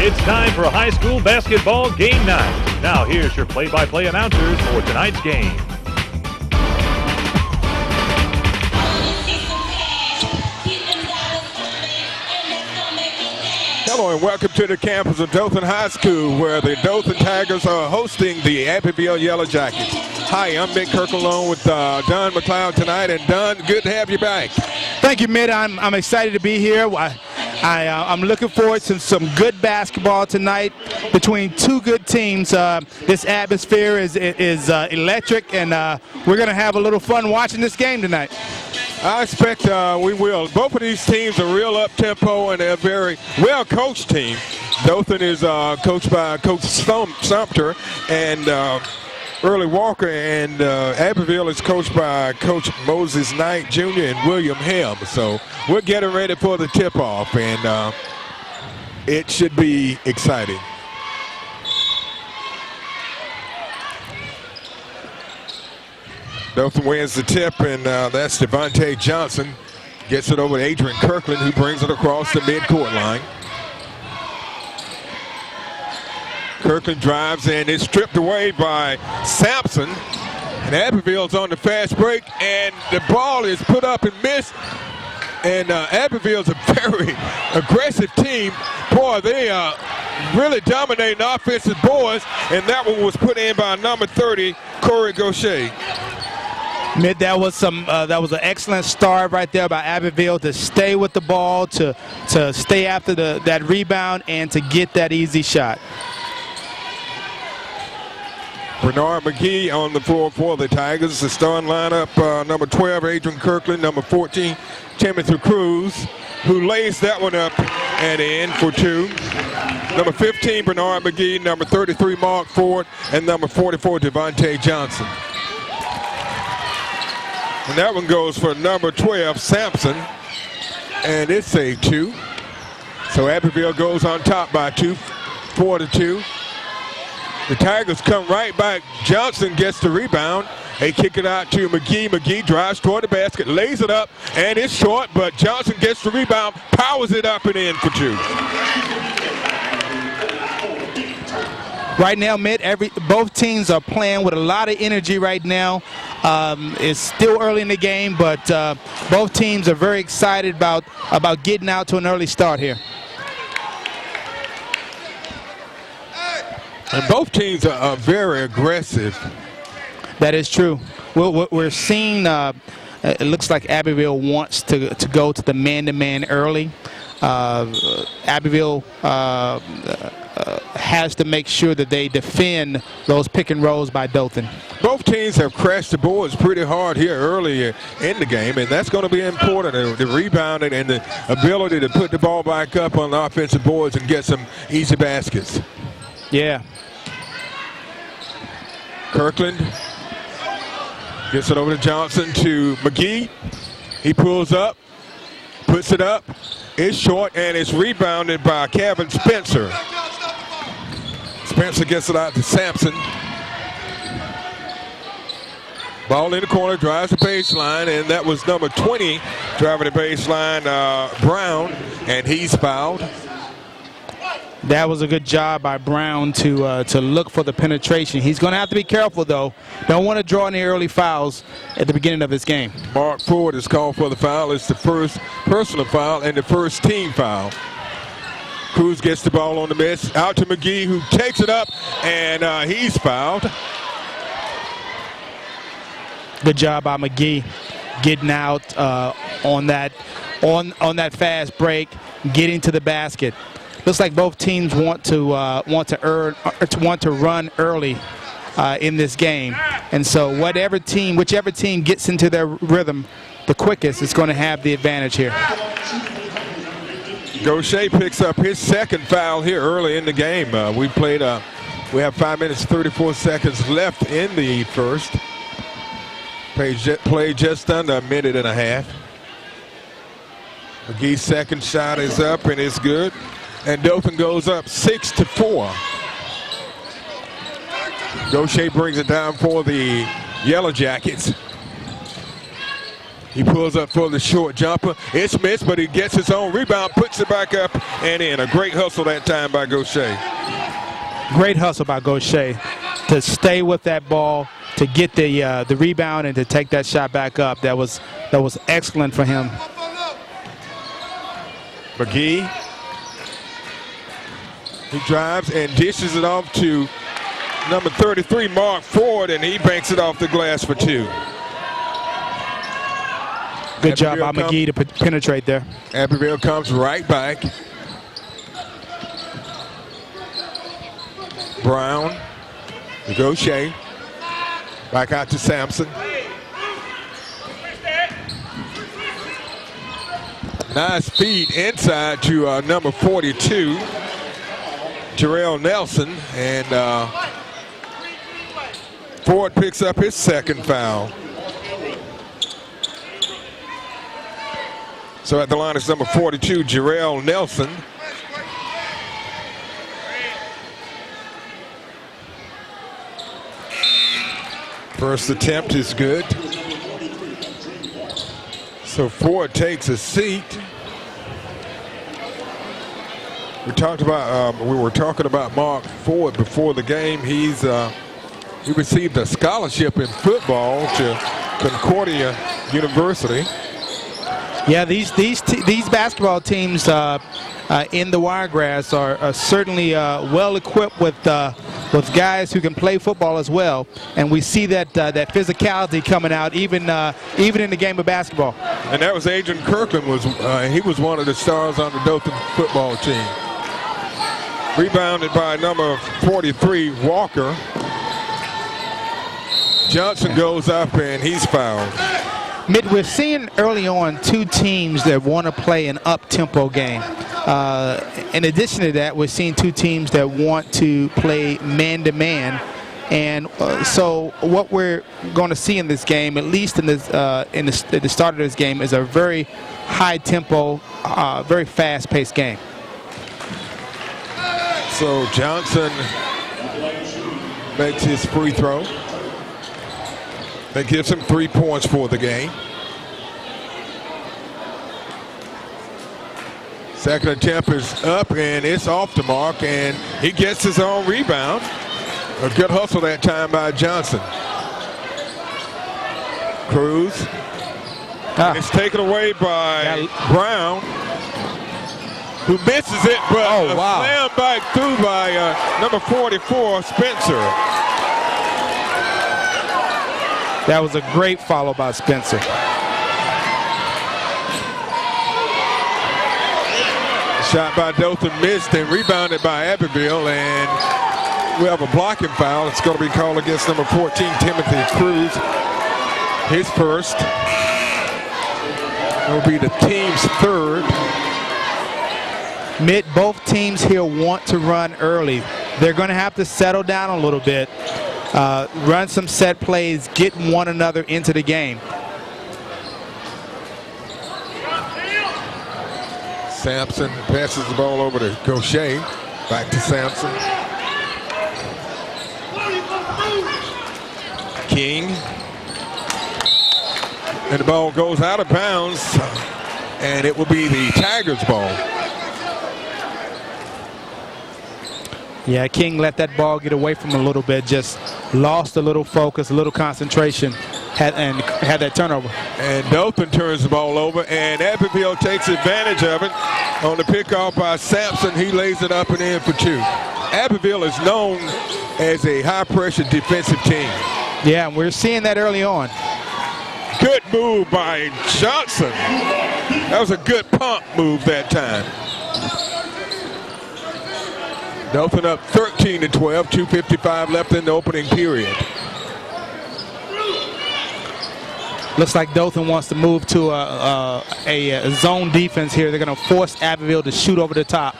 It's time for high school basketball game night. Now here's your play-by-play announcers for tonight's game. Hello and welcome to the campus of Dothan High School, where the Dothan Tigers are hosting the Abbeville Yellow Jackets. Hi, I'm Mick Kirk along with Don McLeod tonight, and Don, good to have you back. Thank you, Mitt. I'm excited to be here. I'm looking forward to some good basketball tonight between two good teams. This atmosphere is electric, and we're going to have a little fun watching this game tonight. I expect we will. Both of these teams are real up-tempo and a very well-coached team. Dothan is coached by Coach Sumter and Early Walker, and Abbeville is coached by Coach Moses Knight Jr. and William Helm. So we're getting ready for the tip-off, and it should be exciting. Dothan wins the tip, and that's Devontae Johnson. Gets it over to Adrian Kirkland, who brings it across the midcourt line. Kirkland drives, and it's stripped away by Sampson. And Abbeville's on the fast break, and the ball is put up and missed. And Abbeville's a very aggressive team. Boy, they are really dominating the offensive boards, and that one was put in by number 30, Corey Gaucher. Mitt, that was an excellent start right there by Abbeville to stay with the ball, to stay after that rebound, and to get that easy shot. Bernard McGee on the floor for the Tigers. The starting lineup, number 12, Adrian Kirkland, number 14, Timothy Cruz, who lays that one up and in for two. Number 15, Bernard McGee, number 33, Mark Ford, and number 44, Devontae Johnson. And that one goes for number 12, Sampson, and it's a two. So Abbeville goes on top by 2, 4-2. The Tigers come right back. Johnson gets the rebound. They kick it out to McGee. McGee drives toward the basket, lays it up, and it's short, but Johnson gets the rebound, powers it up and in for two. Right now, Mitt, both teams are playing with a lot of energy right now. It's still early in the game, but both teams are very excited about getting out to an early start here. And both teams are very aggressive. That is true. We're seeing, it looks like Abbeville wants to go to the man-to-man early. Abbeville has to make sure that they defend those pick and rolls by Dothan. Both teams have crashed the boards pretty hard here early in the game, and that's going to be important, the rebounding and the ability to put the ball back up on the offensive boards and get some easy baskets. Yeah. Kirkland gets it over to Johnson to McGee. He pulls up, puts it up. It's short, and it's rebounded by Kevin Spencer. Spencer gets it out to Sampson. Ball in the corner, drives the baseline, and that was number 20 driving the baseline, Brown, and he's fouled. That was a good job by Brown to look for the penetration. He's going to have to be careful, though. Don't want to draw any early fouls at the beginning of this game. Mark Ford is called for the foul. It's the first personal foul and the first team foul. Cruz gets the ball on the miss. Out to McGee, who takes it up, and he's fouled. Good job by McGee getting out on that fast break, getting to the basket. Looks like both teams want to run early in this game, and so whichever team gets into their rhythm the quickest is going to have the advantage here. Gaucher picks up his second foul here early in the game. We have 5 minutes 34 seconds left in the first. Played just under a minute and a half. McGee's second shot is up and it's good. And Dothan goes up 6-4. Gaucher brings it down for the Yellow Jackets. He pulls up for the short jumper. It's missed, but he gets his own rebound, puts it back up and in. A great hustle that time by Gaucher. Great hustle by Gaucher to stay with that ball, to get the rebound and to take that shot back up. That was excellent for him. McGee. He drives and dishes it off to number 33, Mark Ford, and he banks it off the glass for 2. Good job by McGee to penetrate there. Abbeville comes right back. Brown, Gaucher, back out to Sampson. Nice feed inside to number 42, Jarrell Nelson, and Ford picks up his second foul. So at the line is number 42, Jarrell Nelson. First attempt is good. So Ford takes a seat. We were talking about Mark Ford before the game. He received a scholarship in football to Concordia University. Yeah, these basketball teams in the Wiregrass are certainly well equipped with guys who can play football as well, and we see that physicality coming out even in the game of basketball. And that was Adrian Kirkland. He was one of the stars on the Dothan football team. Rebounded by number 43, Walker. Johnson goes up and he's fouled. Mitt, we're seeing early on 2 teams that want to play an up-tempo game. In addition to that, we're seeing 2 teams that want to play man-to-man. And so what we're going to see in this game, at least at the start of this game, is a very high-tempo, very fast-paced game. So Johnson makes his free throw. That gives him 3 points for the game. Second attempt is up and it's off the mark, and he gets his own rebound. A good hustle that time by Johnson. Cruz. It's taken away by Brown, who misses it, but a slam back through by number 44, Spencer. That was a great follow by Spencer. Shot by Dothan missed and rebounded by Abbeville, and we have a blocking foul. It's going to be called against number 14, Timothy Cruz. His first. It will be the team's third. Mitt, both teams here want to run early. They're going to have to settle down a little bit. Run some set plays, get one another into the game. Sampson passes the ball over to Gaucher. Back to Sampson. King. And the ball goes out of bounds, and it will be the Tigers' ball. Yeah, King let that ball get away from him a little bit, just lost a little focus, a little concentration, and had that turnover. And Dothan turns the ball over, and Abbeville takes advantage of it on the pickoff by Sampson. He lays it up and in for 2. Abbeville is known as a high-pressure defensive team. Yeah, and we're seeing that early on. Good move by Johnson. That was a good pump move that time. Dothan up 13-12, 2:55 left in the opening period. Looks like Dothan wants to move to a zone defense here. They're going to force Abbeville to shoot over the top.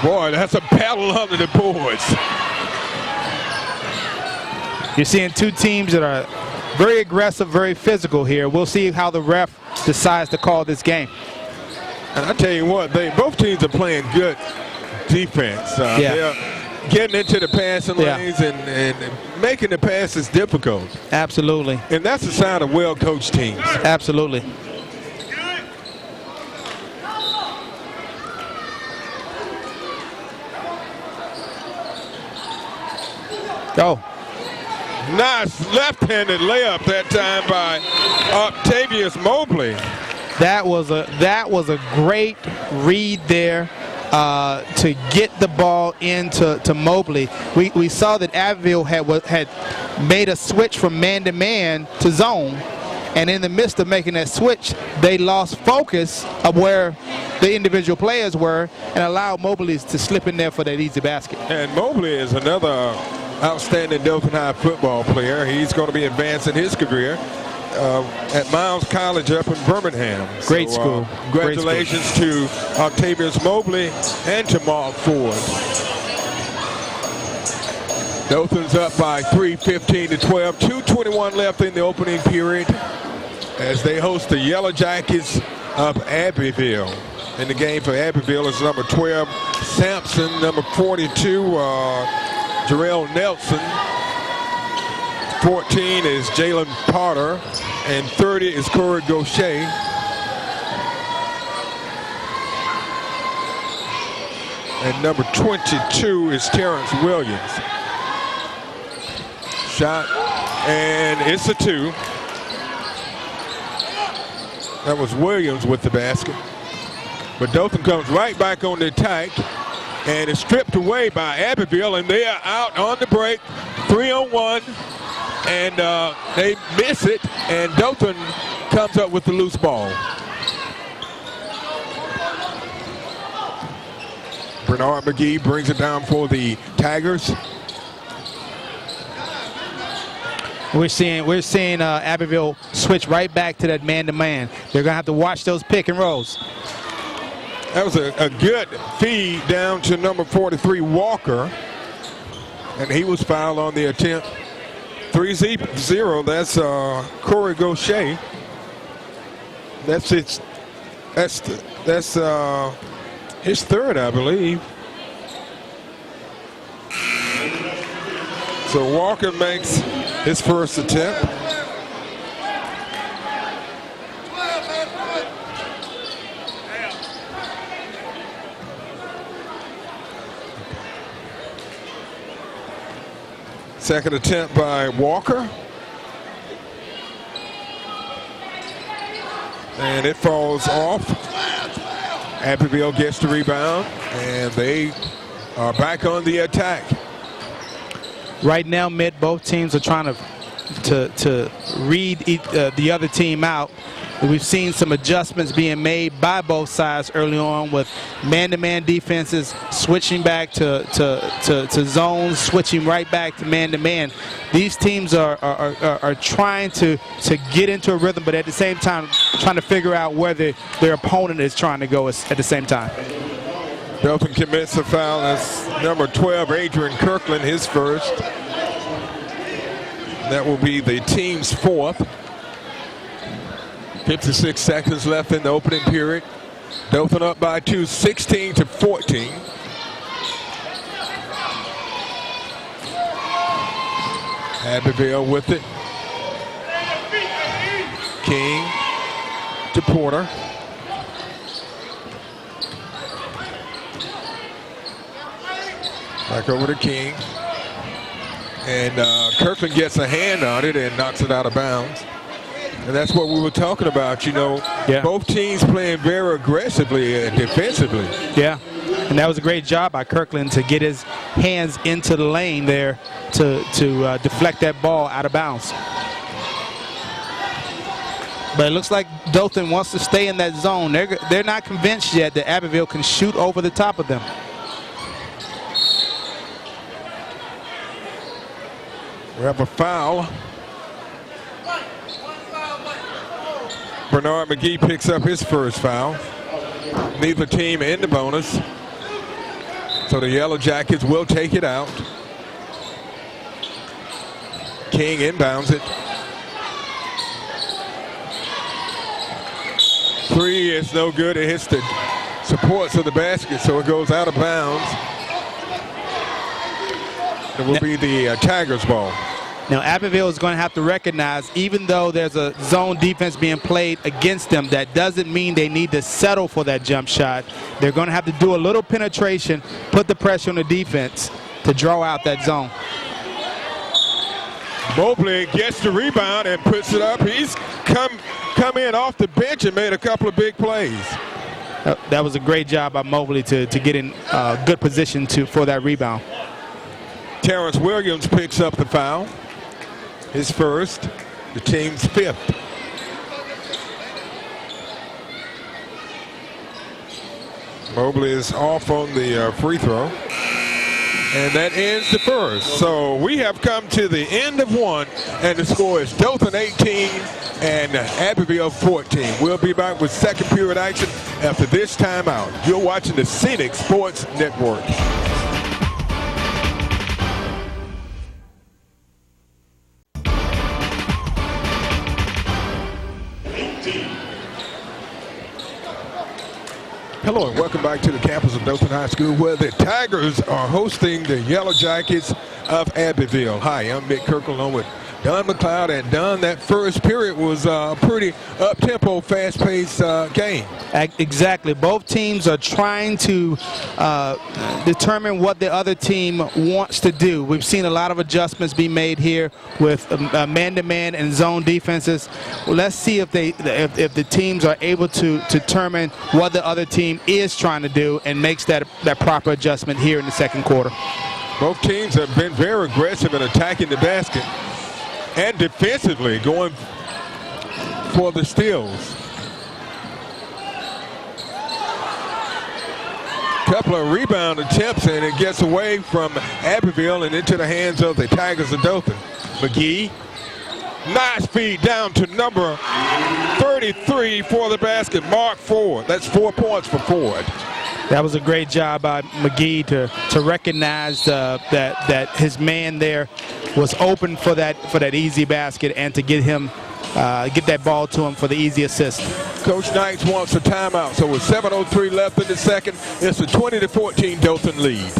Boy, that's a battle under the boards. You're seeing 2 teams that are very aggressive, very physical here. We'll see how the ref decides to call this game. And I tell you what, both teams are playing good defense. getting into the passing Yeah. lanes and making the passes difficult. Absolutely. And that's a sign of well-coached teams. Absolutely. Oh. Nice left-handed layup that time by Octavius Mobley. That was a great read there to get the ball into Mobley. We saw that Abbeville had made a switch from man-to-man to zone, and in the midst of making that switch, they lost focus of where the individual players were and allowed Mobley to slip in there for that easy basket. And Mobley is another outstanding Dothan High football player. He's going to be advancing his career at Miles College up in Birmingham. Great school. Congratulations to Octavius Mobley and to Mark Ford. Dothan's up by 3, 15-12. 2:21 left in the opening period as they host the Yellow Jackets of Abbeville. In the game for Abbeville is number 12, Sampson, number 42, Jarrell Nelson. 14 is Jalen Potter, and 30 is Corey Gaucher. And number 22 is Terrence Williams. Shot, and it's a 2. That was Williams with the basket. But Dothan comes right back on the attack, and is stripped away by Abbeville, and they are out on the break, 3-on-1, and they miss it, and Dothan comes up with the loose ball. Bernard McGee brings it down for the Tigers. We're seeing Abbeville switch right back to that man-to-man. They're going to have to watch those pick and rolls. That was a good feed down to number 43, Walker. And he was fouled on the attempt. 3-0, that's Corey Gaucher. That's his third, I believe. So Walker makes his first attempt. Second attempt by Walker. And it falls off. Abbeville gets the rebound, and they are back on the attack. Right now, both teams are trying to read the other team out. We've seen some adjustments being made by both sides early on with man-to-man defenses, switching back to zones, switching right back to man-to-man. These teams are trying to get into a rhythm, but at the same time trying to figure out where their opponent is trying to go at the same time. Dothan commits a foul. That's number 12, Adrian Kirkland, his first. That will be the team's fourth. 56 seconds left in the opening period. Dothan up by 2, 16-14. Abbeville with it. King to Porter. Back over to King. And Kirkland gets a hand on it and knocks it out of bounds. And that's what we were talking about, you know. Yeah. Both teams playing very aggressively and defensively. Yeah, and that was a great job by Kirkland to get his hands into the lane there to deflect that ball out of bounds. But it looks like Dothan wants to stay in that zone. They're not convinced yet that Abbeville can shoot over the top of them. We have a foul. Bernard McGee picks up his first foul. Neither team in the bonus. So the Yellow Jackets will take it out. King inbounds it. 3 is no good. It hits the supports of the basket, so it goes out of bounds. It will be the Tigers' ball. Now, Abbeville is going to have to recognize, even though there's a zone defense being played against them, that doesn't mean they need to settle for that jump shot. They're going to have to do a little penetration, put the pressure on the defense to draw out that zone. Mobley gets the rebound and puts it up. He's come in off the bench and made a couple of big plays. That was a great job by Mobley to get in good position for that rebound. Terrence Williams picks up the foul. His first, the team's fifth. Mobley is off on the free throw. And that ends the first. So we have come to the end of one, and the score is Dothan 18 and Abbeville 14. We'll be back with second period action after this timeout. You're watching the Scenic Sports Network. Hello and welcome back to the campus of Dothan High School, where the Tigers are hosting the Yellow Jackets of Abbeville. Hi, I'm Mick Kirkland along with Don McLeod. And Don, that first period was a pretty up-tempo, fast-paced game. Exactly. Both teams are trying to determine what the other team wants to do. We've seen a lot of adjustments be made here with man-to-man and zone defenses. Well, let's see if the teams are able to determine what the other team is trying to do and makes that proper adjustment here in the second quarter. Both teams have been very aggressive in attacking the basket and defensively going for the steals. Couple of rebound attempts, and it gets away from Abbeville and into the hands of the Tigers of Dothan. McGee, nice feed down to number 33 for the basket, Mark Ford. That's 4 points for Ford. That was a great job by McGee to recognize that his man there was open for that easy basket and to get that ball to him for the easy assist. Coach Knights wants a timeout, so with 7:03 left in the second, it's a 20-14 Dothan lead.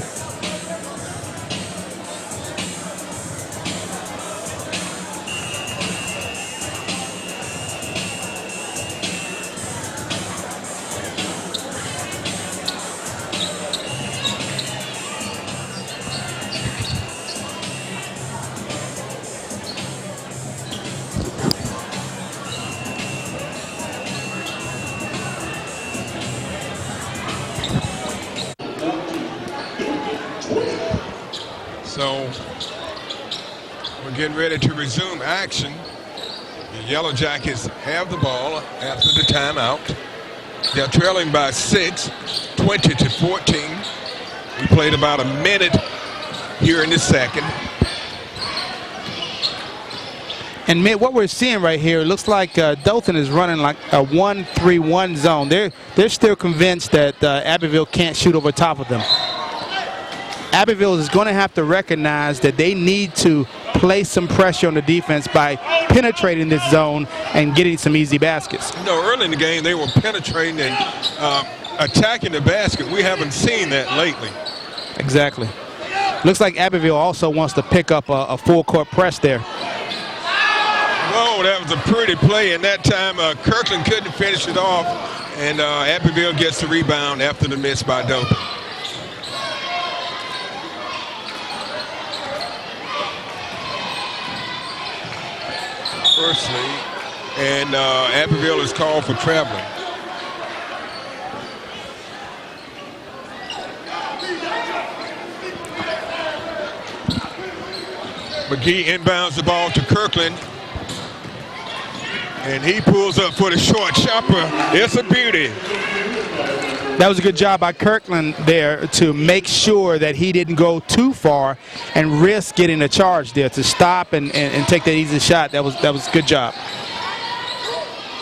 So we're getting ready to resume action. The Yellow Jackets have the ball after the timeout. They're trailing by 6, 20-14. We played about a minute here in the second. And what we're seeing right here, it looks like Dothan is running like a 1-3-1 zone. They're still convinced that Abbeville can't shoot over top of them. Abbeville is going to have to recognize that they need to place some pressure on the defense by penetrating this zone and getting some easy baskets. You know, early in the game, they were penetrating and attacking the basket. We haven't seen that lately. Exactly. Looks like Abbeville also wants to pick up a full-court press there. Whoa, that was a pretty play, and that time Kirkland couldn't finish it off, and Abbeville gets the rebound after the miss by Dothan. Firstly, and Abbeville is called for traveling. McGee inbounds the ball to Kirkland, and he pulls up for the short shopper. It's a beauty. That was a good job by Kirkland there to make sure that he didn't go too far and risk getting a charge there, to stop and take that easy shot. That was a good job.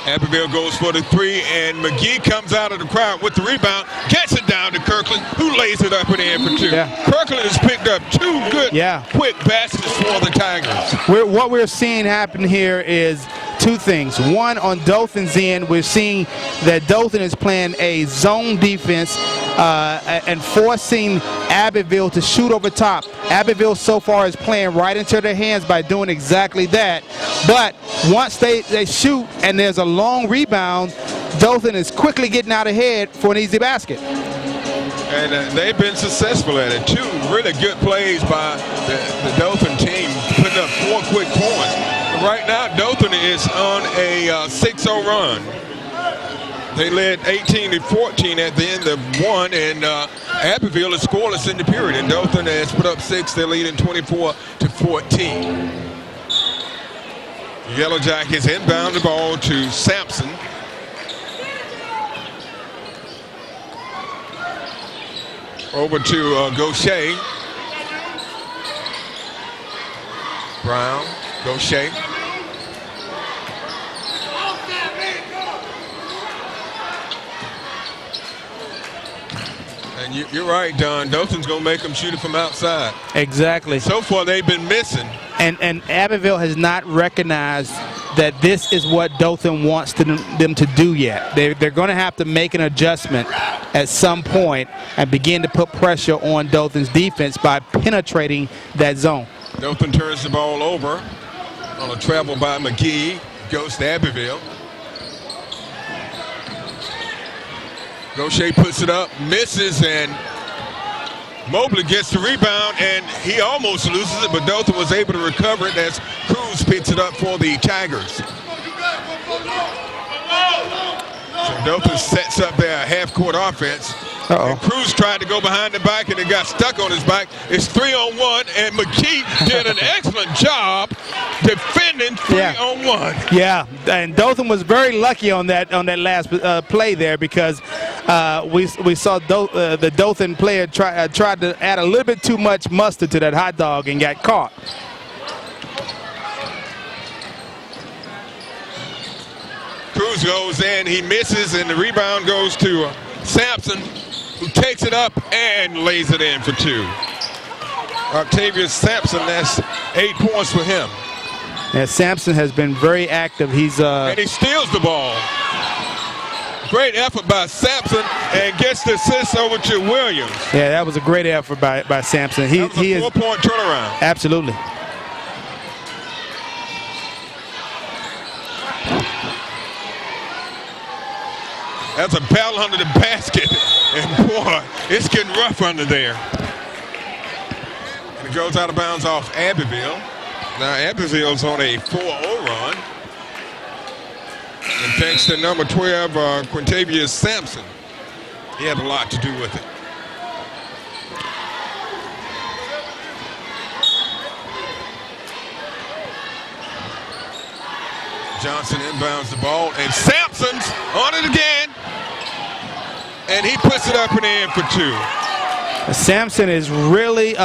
Abbeville goes for the three, and McGee comes out of the crowd with the rebound, gets it down to Kirkland, who lays it up and in for two. Yeah. Kirkland has picked up two good, quick baskets for the Tigers. What we're seeing happen here is two things. One, on Dothan's end, we're seeing that Dothan is playing a zone defense and forcing Abbeville to shoot over top. Abbeville so far is playing right into their hands by doing exactly that. But once they shoot and there's a long rebound, Dothan is quickly getting out ahead for an easy basket. And they've been successful at it. 2 really good plays by the Dothan team, putting up 4 quick points. Right now, Dothan is on a 6-0 run. They led 18-14 at the end of 1, and Abbeville is scoreless in the period. And Dothan has put up 6. They're leading 24-14. Yellow Jackets inbound the ball to Sampson. Over to Gaucher. Brown, Gaucher. And you're right, Don. Dothan's going to make them shoot it from outside. Exactly. So far, they've been missing. And Abbeville has not recognized that this is what Dothan wants them to do yet. They're going to have to make an adjustment at some point and begin to put pressure on Dothan's defense by penetrating that zone. Dothan turns the ball over on a travel by McGee. Goes to Abbeville. Gaucher puts it up, misses, and Mobley gets the rebound, and he almost loses it, but Dothan was able to recover it as Cruz picks it up for the Tigers. So Dothan sets up their half-court offense. And Cruz tried to go behind the back, and it got stuck on his back. It's 3-on-1, and McKee did an excellent job defending 3-on-1. Yeah, and Dothan was very lucky on that last play there, because we saw the Dothan player tried to add a little bit too much mustard to that hot dog and got caught. Cruz goes in, he misses, and the rebound goes to Sampson, who takes it up and lays it in for 2. Octavius Sampson, that's 8 points for him. Yeah, Sampson has been very active. And he steals the ball. Great effort by Sampson, and gets the assist over to Williams. Yeah, that was a great effort by Sampson. That was a 4-point turnaround. Absolutely. That's a battle under the basket, and boy, it's getting rough under there. And it goes out of bounds off Abbeville. Now Abbeville's on a 4-0 run. And thanks to number 12, Quintavious Sampson. He had a lot to do with it. Johnson inbounds the ball, and Sampson's on it again. And he puts it up and in for 2. Sampson is really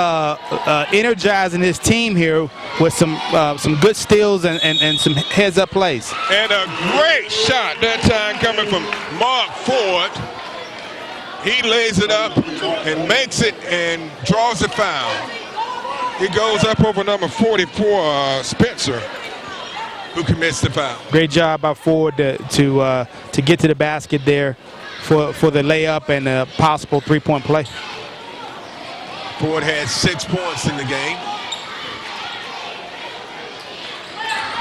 energizing his team here with some good steals and some heads-up plays. And a great shot that time coming from Mark Ford. He lays it up and makes it and draws a foul. He goes up over number 44, Spencer, who commits the foul. Great job by Ford to get to the basket there for the layup and a possible 3-point play. Ford had 6 points in the game.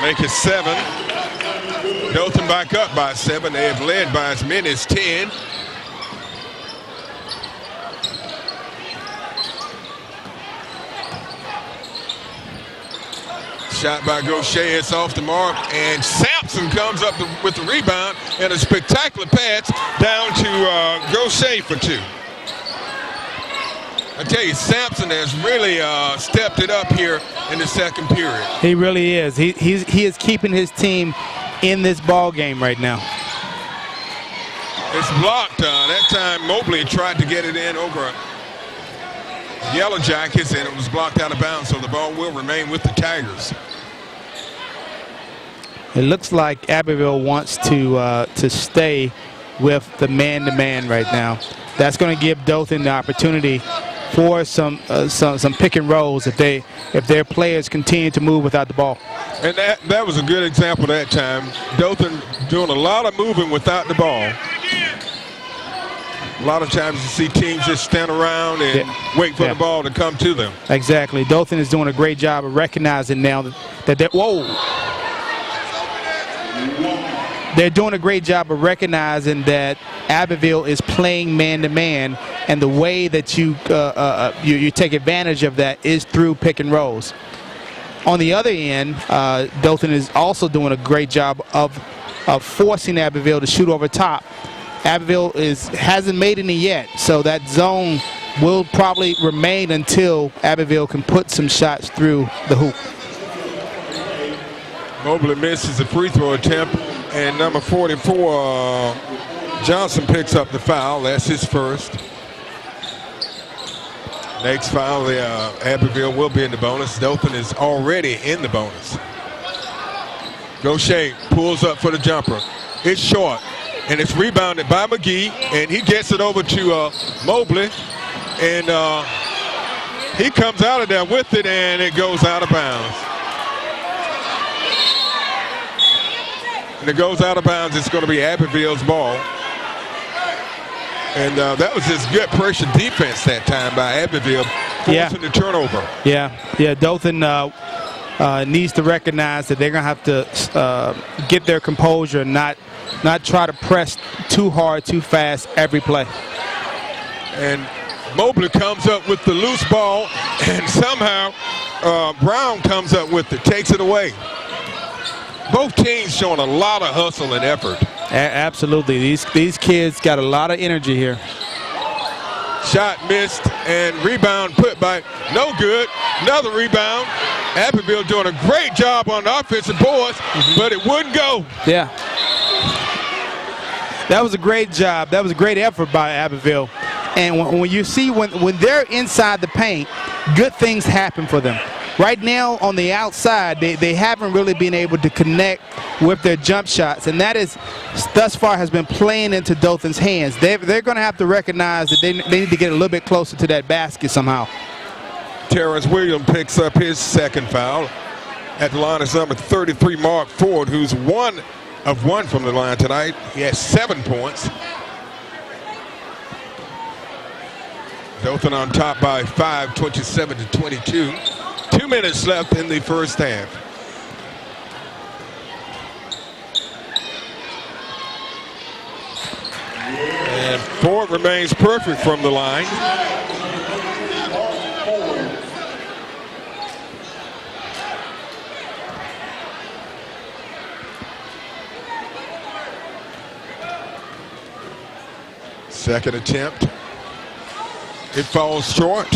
Make it 7. Dothan back up by 7. They have led by as many as 10. Shot by Gaucher, it's off the mark, and Sampson comes up with the rebound and a spectacular pass down to Gaucher for 2. I tell you, Sampson has really stepped it up here in the second period. He really is. He is keeping his team in this ball game right now. It's blocked. That time Mobley tried to get it in over Yellow Jackets, and it was blocked out of bounds, so the ball will remain with the Tigers. It looks like Abbeville wants to stay with the man-to-man right now. That's going to give Dothan the opportunity for some pick and rolls if their players continue to move without the ball. And that was a good example that time. Dothan doing a lot of moving without the ball. A lot of times you see teams just stand around and wait for the ball to come to them. Exactly. Dothan is doing a great job of recognizing now that they're doing a great job of recognizing that Abbeville is playing man-to-man, and the way that you take advantage of that is through pick and rolls. On the other end, Dothan is also doing a great job of forcing Abbeville to shoot over top. Abbeville hasn't made any yet, so that zone will probably remain until Abbeville can put some shots through the hoop. Mobley misses a free throw attempt, and number 44, Johnson, picks up the foul. That's his first. Next foul, Abbeville will be in the bonus. Dothan is already in the bonus. Gaucher pulls up for the jumper. It's short, and it's rebounded by McGee, and he gets it over to Mobley, and he comes out of there with it, and it goes out of bounds. And it goes out of bounds. It's going to be Abbeville's ball. And that was just good pressure defense that time by Abbeville, forcing the turnover. Yeah. Dothan needs to recognize that they're going to have to get their composure and not try to press too hard, too fast every play. And Mobley comes up with the loose ball, and somehow Brown comes up with it, takes it away. Both teams showing a lot of hustle and effort. Absolutely. These kids got a lot of energy here. Shot missed, and rebound put by no good. Another rebound. Abbeville doing a great job on the offensive boards, but it wouldn't go. Yeah. That was a great job. That was a great effort by Abbeville. And when you see when they're inside the paint, good things happen for them. Right now on the outside, they haven't really been able to connect with their jump shots, and that is thus far has been playing into Dothan's hands. They're going to have to recognize that they need to get a little bit closer to that basket somehow. Terrence Williams picks up his second foul. At the line is number 33, Mark Ford, who's 1 of 1 from the line tonight. He has 7 points. Dothan on top by 5, 27-22. 2 minutes left in the first half. And Ford remains perfect from the line. Second attempt. It falls short.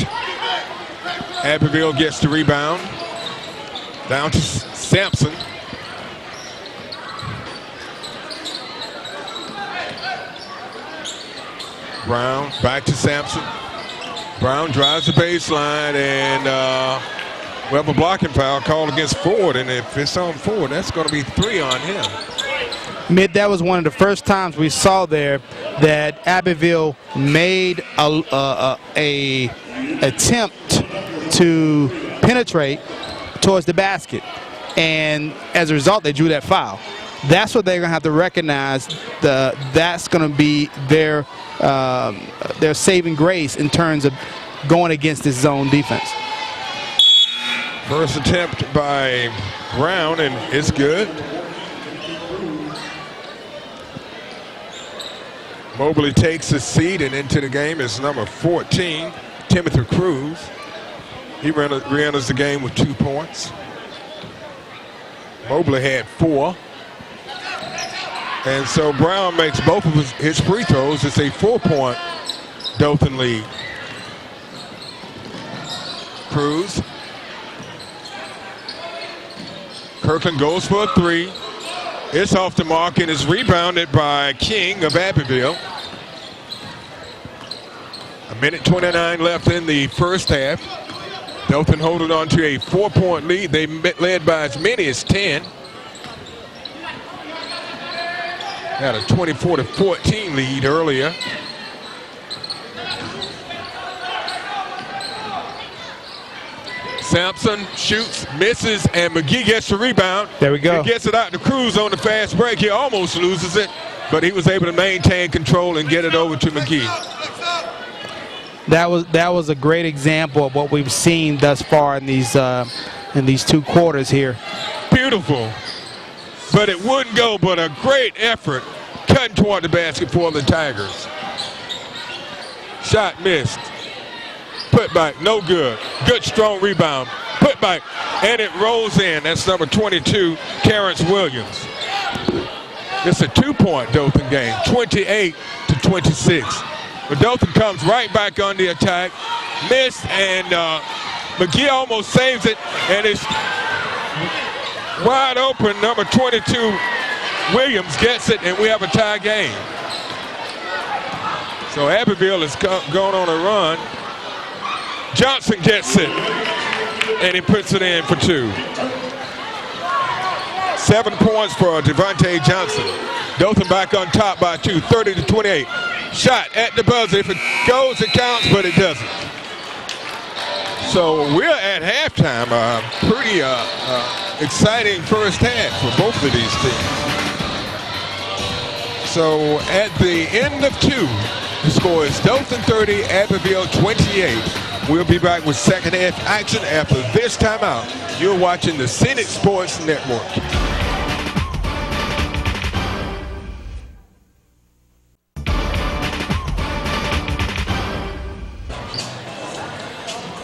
Abbeville gets the rebound. Down to Sampson. Brown back to Sampson. Brown drives the baseline, and we have a blocking foul called against Ford, and if it's on Ford, that's going to be 3 on him. That was one of the first times we saw there that Abbeville made a attempt to penetrate towards the basket, and as a result they drew that foul. That's what they're going to have to recognize. That's going to be their saving grace in terms of going against this zone defense. First attempt by Brown, and it's good. Mobley takes a seat, and into the game is number 14, Timothy Cruz. He re-enters the game with 2 points. Mobley had 4. And so Brown makes both of his free throws. It's a 4-point Dothan lead. Cruz. Kirkland goes for a 3. It's off the mark and is rebounded by King of Abbeville. 1:29 left in the first half. Dothan holding on to a 4-point lead. They led by as many as 10. Had a 24-14 lead earlier. Sampson shoots, misses, and McGee gets the rebound. There we go. He gets it out to Cruz on the fast break. He almost loses it. but he was able to maintain control and get it over to McGee. That was a great example of what we've seen thus far in these 2 quarters here. Beautiful, but it wouldn't go, but a great effort cutting toward the basket for the Tigers. Shot missed. Put back, no good. Good strong rebound. Put back, and it rolls in. That's number 22, Terrence Williams. It's a 2-point Dothan game, 28-26. But Dothan comes right back on the attack. Missed, and McGee almost saves it, and it's wide open. Number 22, Williams gets it, and we have a tie game. So Abbeville is going on a run. Johnson gets it, and he puts it in for 2. 7 points for Devontae Johnson. Dothan back on top by 2, 30-28. Shot at the buzzer. If it goes, it counts, but it doesn't. So we're at halftime. Pretty exciting first half for both of these teams. So at the end of 2, the score is Dothan 30, Abbeville 28. We'll be back with second half action after this timeout. You're watching the Scenic Sports Network.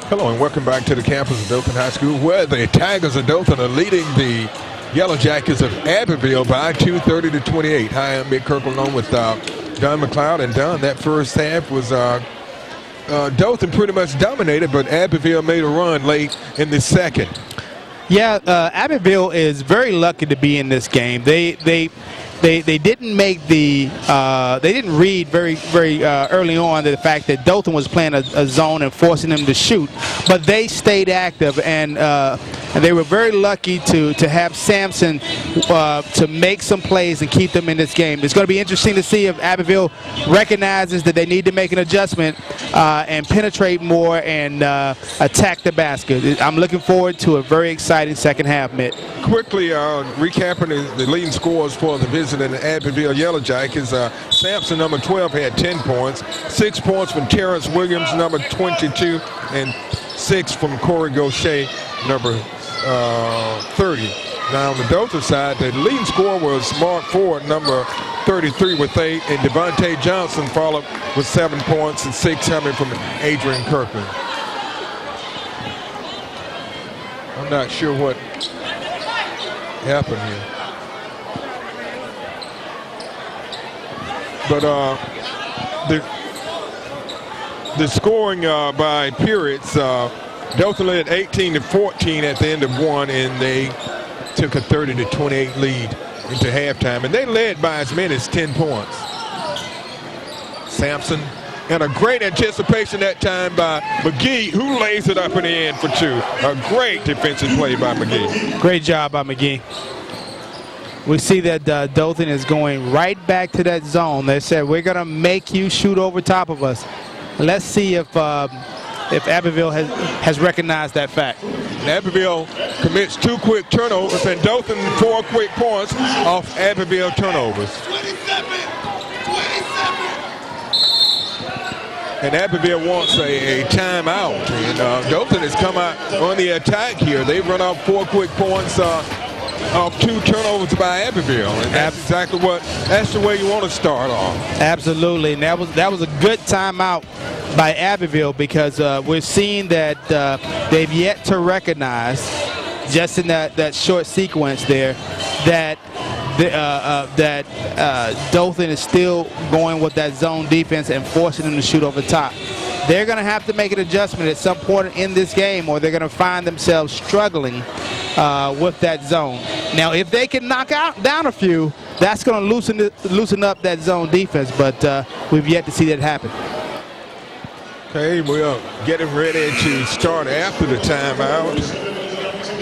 Hello and welcome back to the campus of Dothan High School, where the Tigers of Dothan are leading the Yellow Jackets of Abbeville by 2, 30-28. Hi, I'm Mick Kirkle along with Don McLeod. And Don, that first half was Dothan pretty much dominated, but Abbeville made a run late in the second. Yeah, Abbeville is very lucky to be in this game. They didn't make they didn't read very early on the fact that Dothan was playing a zone and forcing them to shoot, but they stayed active, and they were very lucky to have Sampson to make some plays and keep them in this game. It's going to be interesting to see if Abbeville recognizes that they need to make an adjustment and penetrate more and attack the basket. I'm looking forward to a very exciting second half, Mitt. Quickly recapping the leading scores for the visiting Abbeville Yellow Jackets. Sampson, number 12, had 10 points. 6 points from Terrence Williams, number 22, and 6 from Corey Gaucher, number 30. Now on the Dothan side, the leading scorer was Mark Ford, number 33 with 8, and Devontae Johnson followed with 7 points and 6 coming from Adrian Kirkland. I'm not sure what happened here. But the scoring by periods, Dothan led 18-14 at the end of 1, and they took a 30-28 lead into halftime, and they led by as many as 10 points. Sampson, and a great anticipation that time by McGee, who lays it up in the end for 2. A great defensive play by McGee. Great job by McGee. We see that Dothan is going right back to that zone. They said, we're going to make you shoot over top of us. Let's see if Abbeville has recognized that fact. And Abbeville commits 2 quick turnovers, and Dothan 4 quick points off Abbeville turnovers. 27. And Abbeville wants a timeout. And Dothan has come out on the attack here. They've run off 4 quick points off 2 turnovers by Abbeville, and that's the way you want to start off. Absolutely, and that was a good timeout by Abbeville, because we're seeing that they've yet to recognize, just in that short sequence there, that Dothan is still going with that zone defense and forcing them to shoot over top. They're going to have to make an adjustment at some point in this game, or they're going to find themselves struggling with that zone. Now, if they can knock down a few, that's going to loosen up that zone defense, but we've yet to see that happen. Okay, we're getting ready to start after the timeout.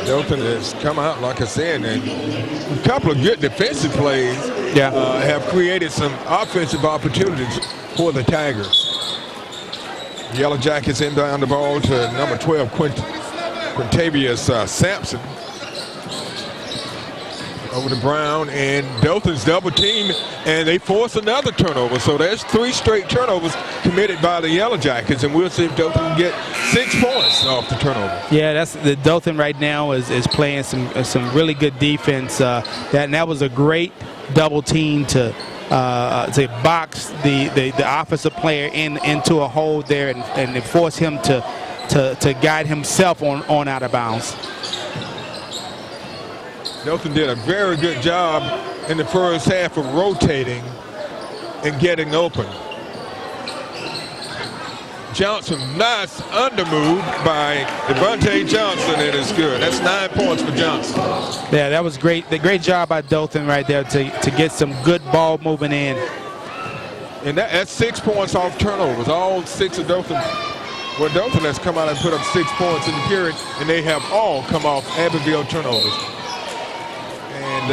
Dothan has come out, like I said, and a couple of good defensive plays have created some offensive opportunities for the Tigers. Yellow Jackets inbound the ball to number 12, Quintavious Sampson. Over to Brown, and Dothan's double team, and they force another turnover. So there's 3 straight turnovers committed by the Yellow Jackets, and we'll see if Dothan can get 6 points off the turnover. Yeah, that's the Dothan right now is playing some really good defense. That was a great double team to box the offensive player into a hole there and force him to guide himself on out of bounds. Dothan did a very good job in the first half of rotating and getting open. Johnson, nice undermove by Devontae Johnson, and it's good. That's 9 points for Johnson. Yeah, that was great. The great job by Dothan right there to get some good ball moving in. And that's 6 points off turnovers. All 6 of Dothan. Well, Dothan has come out and put up 6 points in the period, and they have all come off Abbeville turnovers. And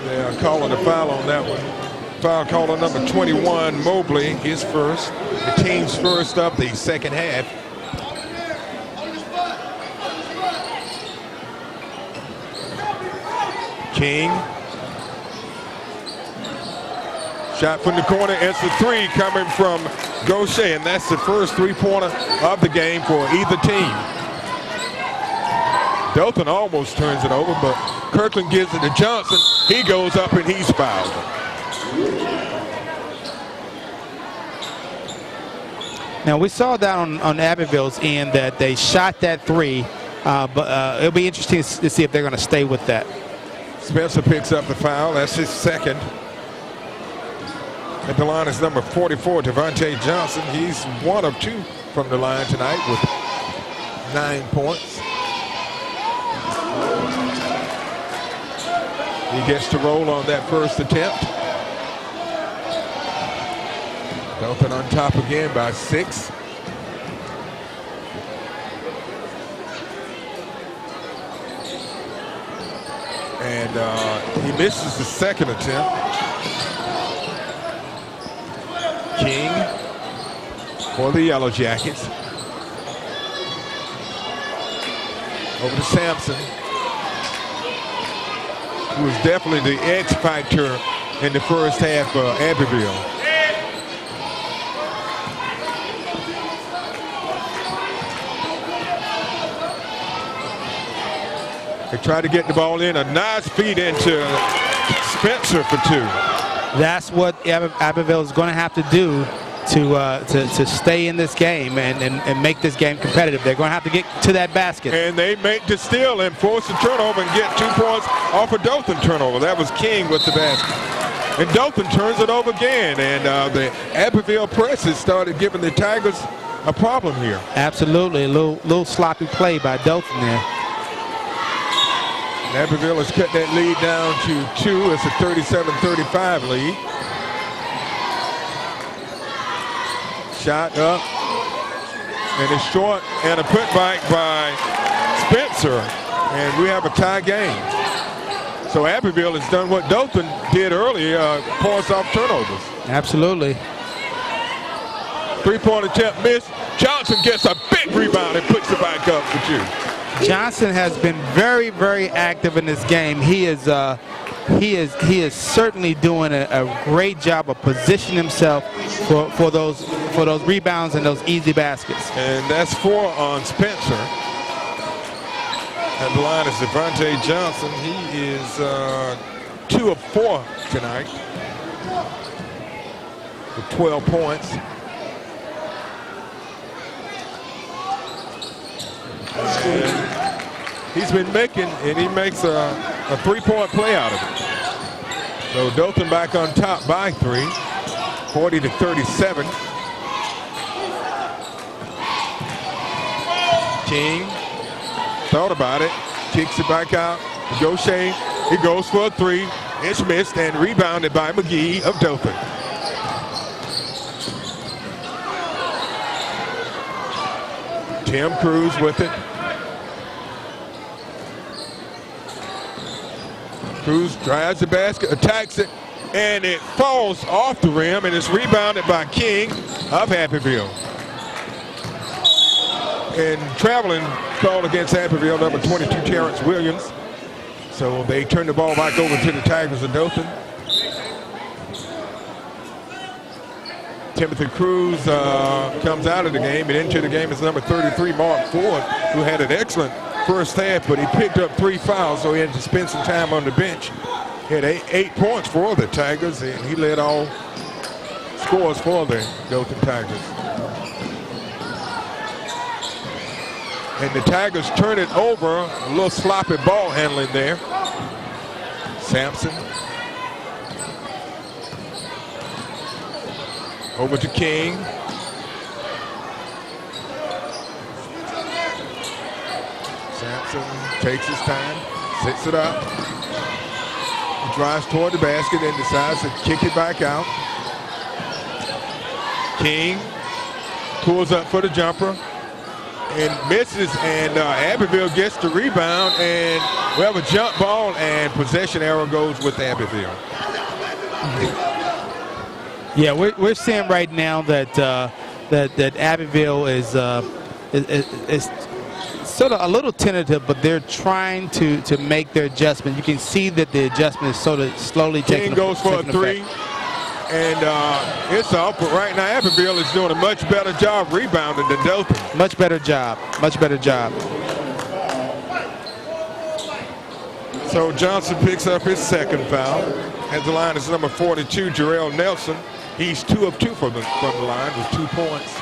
they're calling a foul on that one. Foul call on number 21, Mobley, his first. The team's first up the second half. King. Shot from the corner, it's the 3 coming from Gaucher, and that's the first 3-pointer of the game for either team. Dothan almost turns it over, but Kirkland gives it to Johnson. He goes up and he's fouled. Now we saw that on Abbeville's end that they shot that 3, but it'll be interesting to see if they're going to stay with that. Spencer picks up the foul. That's his second. At the line is number 44, Devontae Johnson. He's 1 of 2 from the line tonight with 9 points. He gets to roll on that first attempt. Dothan on top again by 6. And he misses the second attempt. King for the Yellow Jackets. Over to Sampson, who was definitely the X factor in the first half for Abbeville. They try to get the ball in. A nice feed into Spencer for 2. That's what Abbeville is going to have to do to stay in this game and make this game competitive. They're going to have to get to that basket. And they make the steal and force the turnover and get 2 points off a Dothan turnover. That was King with the basket. And Dothan turns it over again. And the Abbeville press has started giving the Tigers a problem here. Absolutely. A little sloppy play by Dothan there. Abbeville has cut that lead down to 2. It's a 37-35 lead. Shot up, and it's short, and a putback by Spencer, and we have a tie game. So Abbeville has done what Dothan did earlier, points off turnovers. Absolutely. 3-point attempt missed. Johnson gets a big rebound and puts it back up for 2. Johnson has been very, very active in this game. He is certainly doing a great job of positioning himself for those rebounds and those easy baskets. And that's 4 on Spencer. At the line is Devontae Johnson. He is 2 of 4 tonight with 12 points. And he's been making, and he makes a 3-point play out of it. So Dothan back on top by 3, 40-37. King thought about it, kicks it back out to Gaucher. He goes for a 3. It's missed and rebounded by McGee of Dothan. Tim Cruz with it. Cruz drives the basket, attacks it, and it falls off the rim, and it's rebounded by King of Abbeville. And traveling called against Abbeville, number 22, Terrence Williams. So they turn the ball back over to the Tigers of Dothan. Timothy Cruz comes out of the game, and into the game is number 33, Mark Ford, who had an excellent first half, but he picked up 3 fouls, so he had to spend some time on the bench. He had 8 points for the Tigers, and he led all scores for the Dothan Tigers. And the Tigers turn it over. A little sloppy ball handling there. Sampson. Over to King. Sampson takes his time, sets it up. He drives toward the basket and decides to kick it back out. King pulls up for the jumper and misses, and Abbeville gets the rebound, and we have a jump ball, and possession arrow goes with Abbeville. Yeah, we're seeing right now that that Abbeville is sort of a little tentative, but they're trying to make their adjustment. You can see that the adjustment is sort of slowly taking King goes for a 3, effect. and it's up. But right now, Abbeville is doing a much better job rebounding than Dothan. Much better job. Much better job. So Johnson picks up his second foul. At the line is number 42, Jarrell Nelson. He's 2 of 2 from the line with 2 points.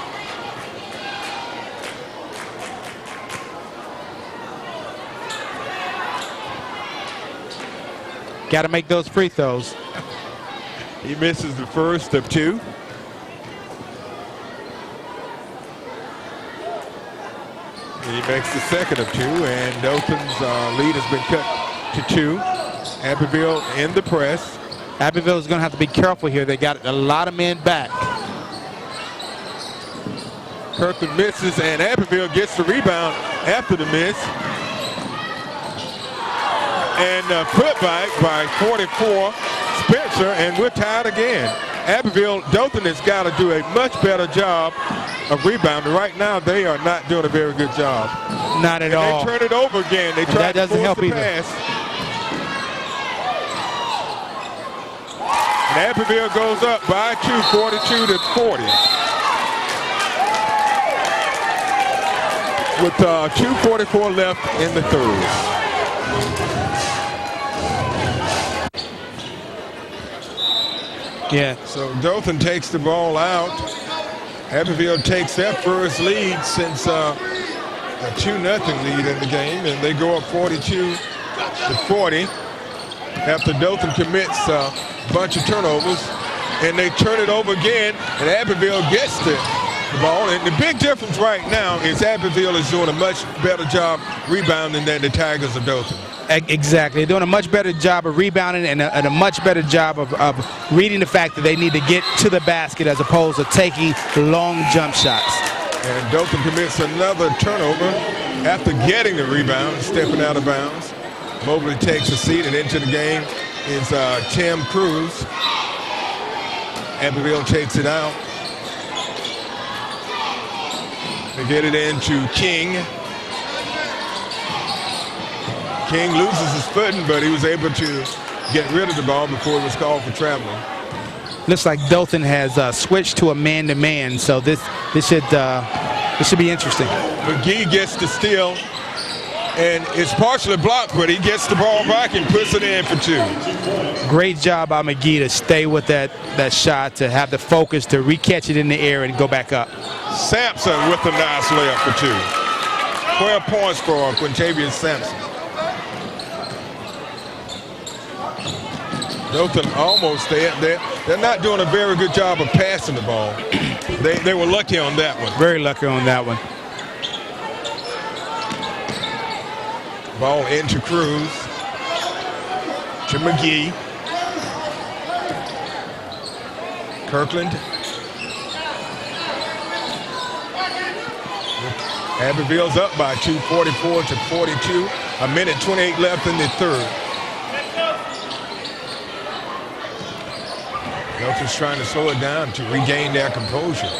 Got to make those free throws. He misses the first of 2. He makes the second of 2, and Dothan's lead has been cut to 2. Abbeville in the press. Abbeville is going to have to be careful here. They got a lot of men back. Kirkland misses, and Abbeville gets the rebound after the miss. And putback by 44, Spencer, and we're tied again. Abbeville, Dothan has got to do a much better job of rebounding. Right now, they are not doing a very good job. Not at all. They turn it over again. They try to force the pass. And Abbeville goes up by 2, 42 to 40. With 2:44 left in the third. Yeah. So Dothan takes the ball out. Abbeville takes their first lead since a 2-0 lead in the game, and they go up 42 to 40 after Dothan commits a bunch of turnovers, and they turn it over again, and Abbeville gets the ball. And the big difference right now is Abbeville is doing a much better job rebounding than the Tigers of Dothan. Exactly. They're doing a much better job of rebounding and a much better job of reading the fact that they need to get to the basket as opposed to taking long jump shots. And Dothan commits another turnover after getting the rebound, stepping out of bounds. Mobley takes a seat, and into the game is Tim Cruz. Abbeville takes it out. They get it into King. King loses his footing, but he was able to get rid of the ball before it was called for traveling. Looks like Dothan has switched to a man-to-man, so this should be interesting. McGee gets the steal, and it's partially blocked, but he gets the ball back and puts it in for 2. Great job by McGee to stay with that shot, to have the focus to re-catch it in the air and go back up. Sampson with a nice layup for 2. 12 points for Quintavious Sampson. Dothan almost there. They're not doing a very good job of passing the ball. They were lucky on that one. Very lucky on that one. Ball into Cruz. To McGee. Kirkland. Abbeville's up by 2, 44 to 42. A minute 28 left in the third. Dothan's trying to slow it down to regain their composure.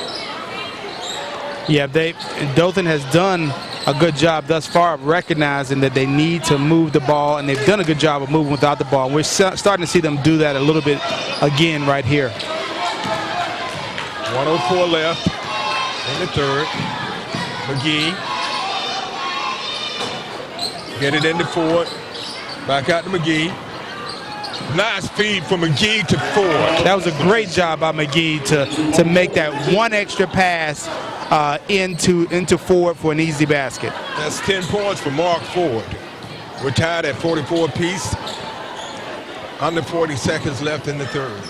Yeah, Dothan has done a good job thus far of recognizing that they need to move the ball, and they've done a good job of moving without the ball. We're starting to see them do that a little bit again right here. 1:04 left in the third. McGee. Get it into Ford. Back out to McGee. Nice feed from McGee to Ford. That was a great job by McGee to make that one extra pass into Ford for an easy basket. That's 10 points for Mark Ford. We're tied at 44 apiece. Under 40 seconds left in the third.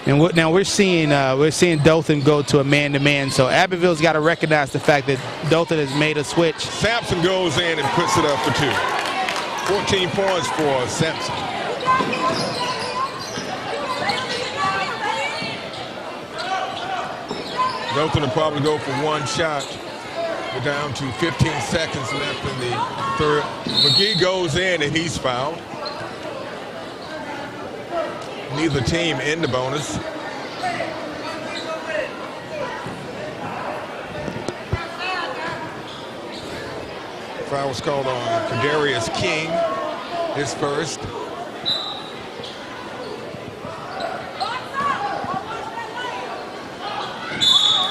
And now we're seeing Dothan go to a man-to-man. So Abbeville's got to recognize the fact that Dothan has made a switch. Sampson goes in and puts it up for 2. 14 points for Sampson. Dothan will probably go for one shot. We're down to 15 seconds left in the third. McGee goes in and he's fouled. Neither team in the bonus. Foul was called on Kadarius King, his first.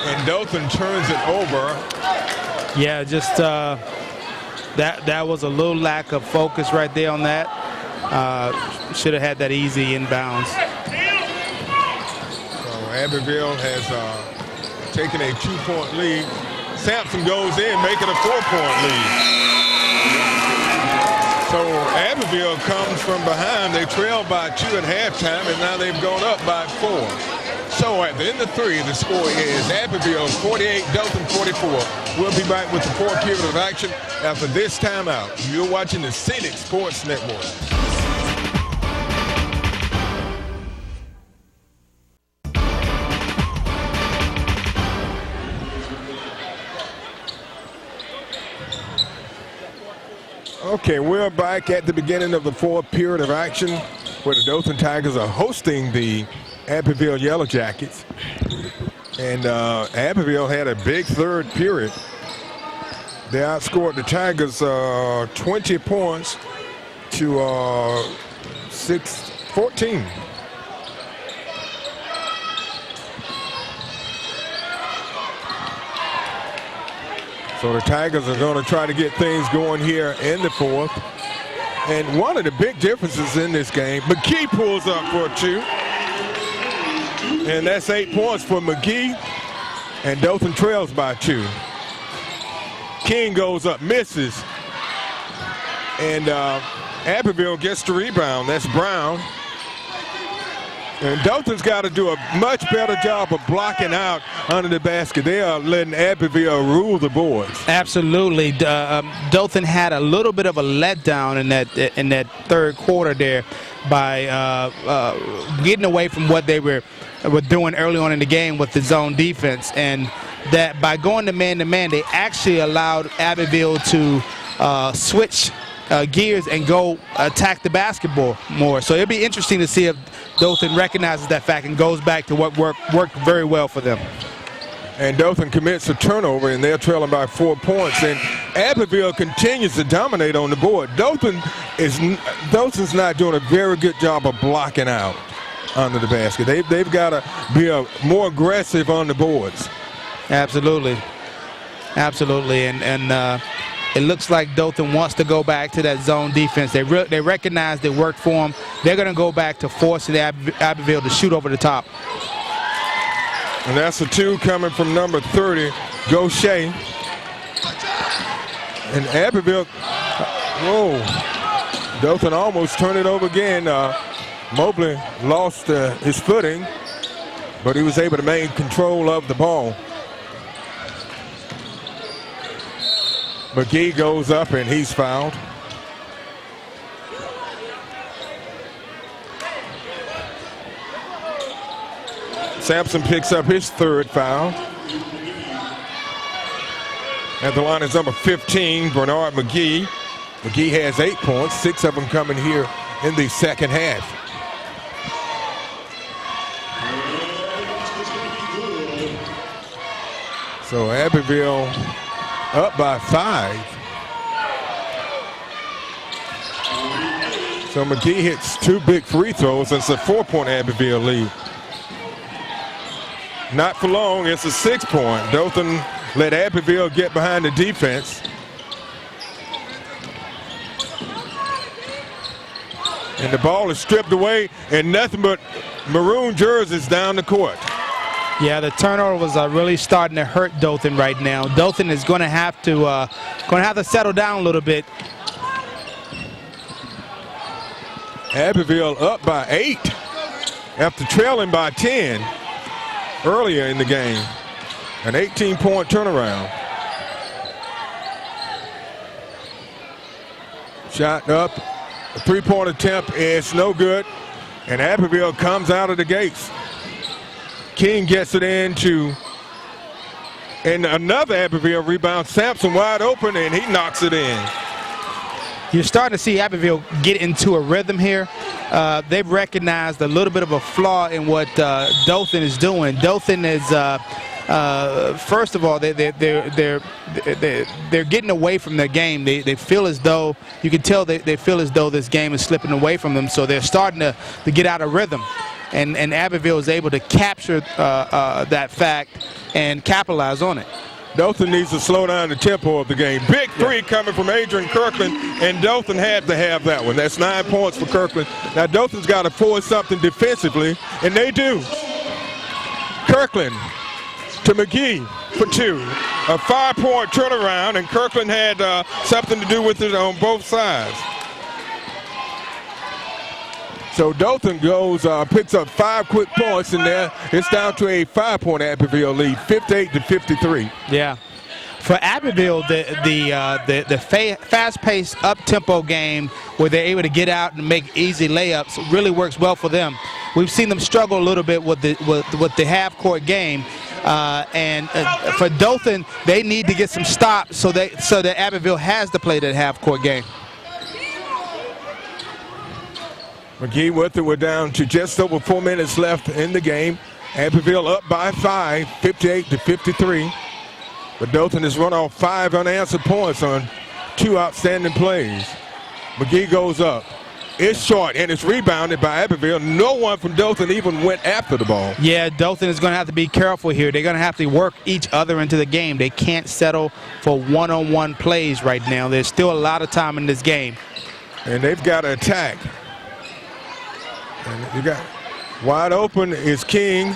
And Dothan turns it over. Yeah, just that was a little lack of focus right there on that. Should have had that easy inbounds. So Abbeville has taken a 2-point lead. Sampson goes in, making a 4-point lead. So Abbeville comes from behind. They trailed by 2 at halftime, and now they've gone up by 4. So at the end of 3, the score is Abbeville 48, Dothan 44. We'll be back with the fourth period of action after this timeout. You're watching the Scenic Sports Network. Okay, we're back at the beginning of the fourth period of action where the Dothan Tigers are hosting the Abbeville Yellow Jackets. And Abbeville had a big third period. They outscored the Tigers 20 points to 14. So the Tigers are going to try to get things going here in the fourth. And one of the big differences in this game, McGee pulls up for a 2. And that's 8 points for McGee. And Dothan trails by 2. King goes up, misses. And Abbeville gets the rebound. That's Brown. And Dothan's got to do a much better job of blocking out under the basket. They are letting Abbeville rule the boards. Absolutely. Dothan had a little bit of a letdown in that third quarter there by getting away from what they were doing early on in the game with the zone defense, and that by going to man-to-man, they actually allowed Abbeville to switch gears and go attack the basketball more. So it'll be interesting to see if Dothan recognizes that fact and goes back to what worked very well for them. And Dothan commits a turnover, and they're trailing by 4 points. And Abbeville continues to dominate on the board. Dothan's not doing a very good job of blocking out under the basket. They've got to be more aggressive on the boards. Absolutely. Absolutely. And it looks like Dothan wants to go back to that zone defense. They recognize they worked for them. They're going to go back to forcing Abbeville to shoot over the top. And that's a 2 coming from number 30, Gaucher. And Abbeville, Dothan almost turned it over again. Mobley lost his footing, but he was able to maintain control of the ball. McGee goes up and he's fouled. Sampson picks up his third foul. At the line is number 15, Bernard McGee. McGee has 8 points, 6 of them coming here in the second half. So Abbeville up by 5. So McGee hits 2 big free throws. It's a 4-point Abbeville lead. Not for long, it's a 6-point. Dothan let Abbeville get behind the defense. And the ball is stripped away, and nothing but maroon jerseys down the court. Yeah, the turnovers are really starting to hurt Dothan right now. Dothan is going to have to settle down a little bit. Abbeville up by 8 after trailing by 10 earlier in the game. An 18-point turnaround. Shot up. A 3-point attempt is no good, and Abbeville comes out of the gates. King gets it into, and another Abbeville rebound. Sampson wide open, and he knocks it in. You're starting to see Abbeville get into a rhythm here. They've recognized a little bit of a flaw in what Dothan is doing. Dothan is, first of all, they're getting away from their game. They feel as though, you can tell they feel as though this game is slipping away from them. So they're starting to get out of rhythm. And Abbeville is able to capture that fact and capitalize on it. Dothan needs to slow down the tempo of the game. Big three coming from Adrian Kirkland, and Dothan had to have that one. That's 9 points for Kirkland. Now Dothan's got to force something defensively, and they do. Kirkland to McGee for 2. A 5-point turnaround, and Kirkland had something to do with it on both sides. So Dothan goes, picks up 5 quick points, and there it's down to a 5-point Abbeville lead, 58-53. Yeah. For Abbeville, the fast-paced, up-tempo game where they're able to get out and make easy layups really works well for them. We've seen them struggle a little bit with the half-court game, and for Dothan, they need to get some stops so that Abbeville has to play that half-court game. McGee with it. We're down to just over 4 minutes left in the game. Abbeville up by 5, 58-53. But Dothan has run off 5 unanswered points on 2 outstanding plays. McGee goes up. It's short, and it's rebounded by Abbeville. No one from Dothan even went after the ball. Yeah, Dothan is going to have to be careful here. They're going to have to work each other into the game. They can't settle for one-on-one plays right now. There's still a lot of time in this game. And they've got to attack. And you got wide open is King.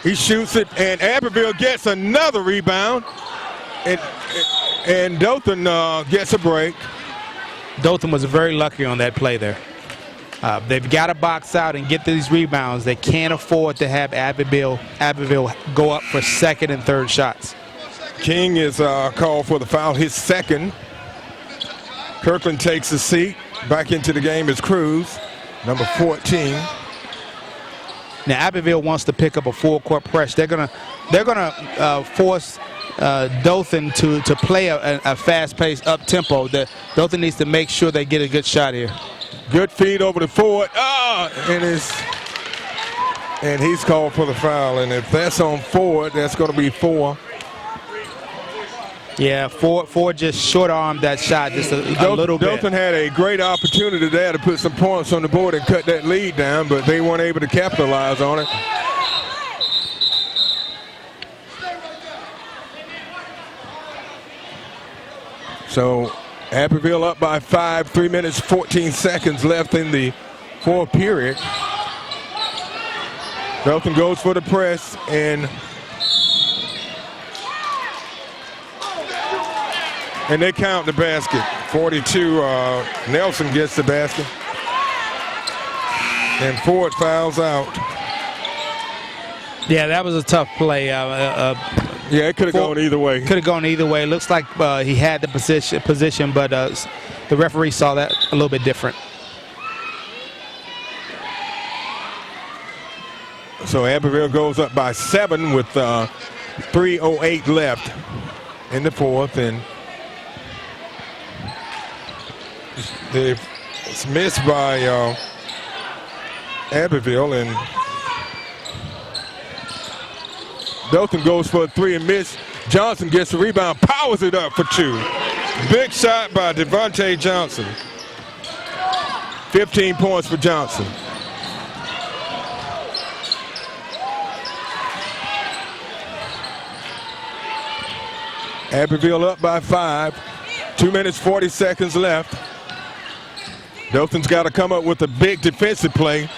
He shoots it, and Abbeville gets another rebound. And Dothan gets a break. Dothan was very lucky on that play there. They've got to box out and get these rebounds. They can't afford to have Abbeville go up for second and third shots. King is called for the foul, his second. Kirkland takes a seat. Back into the game is Cruz, number 14. Now Abbeville wants to pick up a full court press. They're gonna force Dothan to play a fast-paced up-tempo. Dothan needs to make sure they get a good shot here. Good feed over the forward. And he's called for the foul. And if that's on forward, that's going to be 4. Yeah, Ford just short-armed that shot just a little bit. Dothan had a great opportunity there to put some points on the board and cut that lead down, but they weren't able to capitalize on it. So Abbeville up by 5, 3 minutes, 14 seconds left in the fourth period. Dothan goes for the press, and they count the basket. 42, Nelson gets the basket. And Ford fouls out. Yeah, that was a tough play. Yeah, it could have gone either way. Could have gone either way. It looks like he had the position, but the referee saw that a little bit different. So Abbeville goes up by 7 with 3:08 left in the fourth, and it's missed by Abbeville, and Dothan goes for a 3 and miss. Johnson gets the rebound, powers it up for 2. Big shot by Devontae Johnson. 15 points for Johnson. Abbeville up by 5. 2 minutes, 40 seconds left. Dothan's got to come up with a big defensive play.